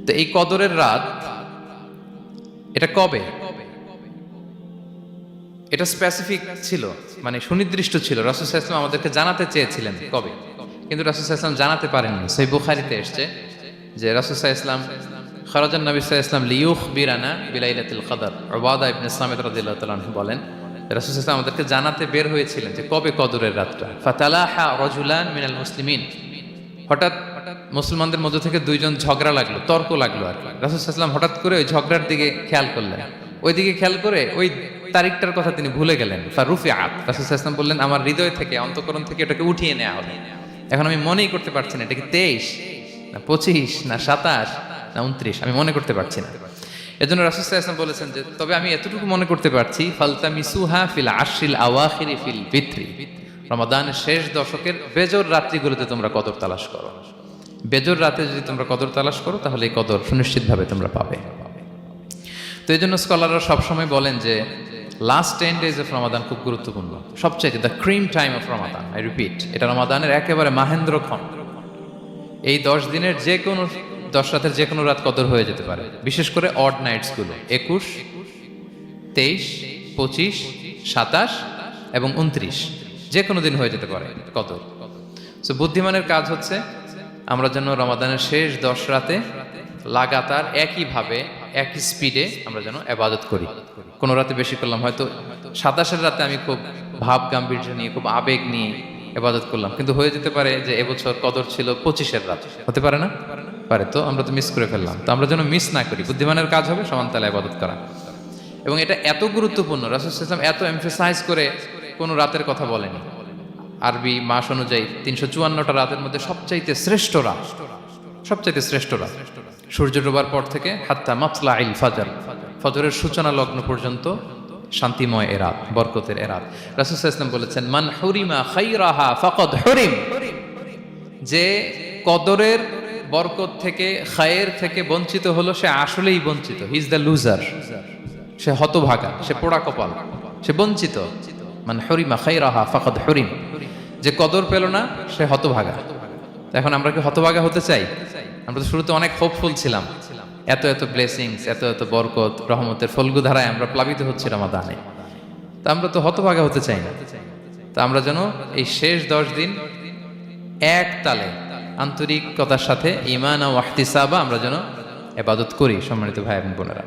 তো এই কদরের রাত এটা কবে, এটা স্পেসিফিক ছিল, মানে সুনির্দিষ্ট ছিল। রাসূল সাল্লাল্লাহু আলাইহি ওয়াসাল্লাম আমাদেরকে জানাতে চেয়েছিলেন কবে, কিন্তু রাসূল সাল্লাল্লাহু আলাইহি ওয়াসাল্লাম জানাতে পারেননি। সহিহ বুখারীতে এসেছে যে রাসূল সাল্লাল্লাহু আলাইহি ওয়াসাল্লাম খারাজান নবী সাল্লাল্লাহু আলাইহি ওয়াসাল্লাম লিয়ুখবিরানা বিলাইলাতিল কদর। উবাদা ইবনে সামিত রাদিয়াল্লাহু তাআলা আনহু বলেন, রাসূল সাল্লাল্লাহু আলাইহি ওয়াসাল্লাম আমাদেরকে জানাতে বের হয়েছিলেন যে কবে কদরের রাতটা। ফাতালাহা রাজুলান মিনাল মুসলিমিন, হঠাৎ মুসলমানদের মধ্য থেকে দুইজন ঝগড়া লাগলো, তর্ক লাগলো আর কি। রাসূল সাল্লাল্লাহু আলাইহি ওয়াসাল্লাম হঠাৎ করে ওই ঝগড়ার দিকে খেয়াল করলেন, ওই দিকে খেয়াল করে ওই তারিখটার কথা তিনি ভুলে গেলেন। ফারুফিআত, রাসূল সাল্লাল্লাহু আলাইহি ওয়াসাল্লাম বললেন আমার হৃদয় থেকে, অন্তঃকরণ থেকে এটাকে উঠিয়ে নেওয়া হলো। এখন আমি মনেই করতে পারছি না এটা কি 23 না 25 না 27 না 29, আমি মনে করতে পারছি না। এজন্য রাসূল সাল্লাল্লাহু আলাইহি ওয়াসাল্লাম বলেছেন যে তবে আমি এতটুকু মনে করতে পারছি, ফালতামিসুহা ফিল আশরিল আওয়াখিরি ফিল বিত্রি, রমাদানের শেষ দশকের বেজর রাত্রিগুলোতে তোমরা কদর তালাশ করো। বেজর রাতে যদি তোমরা কদর তালাশ করো তাহলে এই কদর সুনিশ্চিতভাবে তোমরা পাবে। তো এই জন্য স্কলাররা সবসময় বলেন যে লাস্ট 10 days অফ রমাদান খুব গুরুত্বপূর্ণ, সবচাইতে the cream time of Ramadan. I repeat, এটা রমাদানের একেবারে মাহেন্দ্রক্ষণ। এই 10 দিনের যে কোনো 10 রাতের যে কোনো রাত কদর হয়ে যেতে পারে, বিশেষ করে অড নাইটসগুলো 21, 23, 25, 27 এবং 29, যে কোনো দিন হয়ে যেতে পারে কদর। সো বুদ্ধিমানের কাজ হচ্ছে আমরা যেন রমাদানের শেষ 10 রাতে লাগাতার একইভাবে একই স্পিডে আমরা যেন ইবাদত করি। কোনো রাতে বেশি করলাম, হয়তো 27-এর রাতে আমি খুব ভাব গাম্ভীর্য নিয়ে, খুব আবেগ নিয়ে ইবাদত করলাম, কিন্তু হয়ে যেতে পারে যে এবছর কদর ছিল 25-এর রাত, হতে পারে না? পারে। তো আমরা তো মিস করে ফেললাম। তো আমরা যেন মিস না করি, বুদ্ধিমানের কাজ হবে সমান তালে ইবাদত করা। এবং এটা এত গুরুত্বপূর্ণ, রাসূল সাল্লাল্লাহু আলাইহি ওয়াসাল্লাম এত এমফাসাইজ করে কোনো রাতের কথা বলেনি। আরবি মাস অনুযায়ী 354টা রাতের মধ্যে সবচাইতে শ্রেষ্ঠ রাত, সবচাইতে শ্রেষ্ঠ রাত সূর্য ডোবার পর থেকে হাত্তা মাতলাইল ফাজর, ফজরের সূচনা লগ্ন পর্যন্ত শান্তিময় এ রাত, বরকতের এ রাত। রাসূল সাল্লাল্লাহু আলাইহি ওয়াসাল্লাম বলেছেন মান হুরিমা খাইরাহা ফাকাদ হুরিম, যে কদরের বরকত থেকে, খায়ের থেকে বঞ্চিত হলো সে আসলেই বঞ্চিত। হি ইজ দ্য লুজার, সে হতভাগা, সে পোড়া কপাল, সে বঞ্চিত। মান হুরিমা খাইরাহা ফাকাদ হুরিম, যে কদর পেল না সে হতভাগা। এখন আমরা কি হতভাগা হতে চাই? আমরা তো শুরুতে অনেক হোপফুল ছিলাম, এত এত ব্লেসিংস, এত এত বরকত, রহমতের ফলগু ধারায় আমরা প্লাবিত হচ্ছি রমাদানে। তা আমরা তো হতভাগা হতে চাই না। তা আমরা যেন এই শেষ 10 দিন এক তালে আন্তরিকতার সাথে ঈমান ও ইহতিসাবা আমরা যেন ইবাদত করি। সম্মানিত ভাই এবং বোনেরা,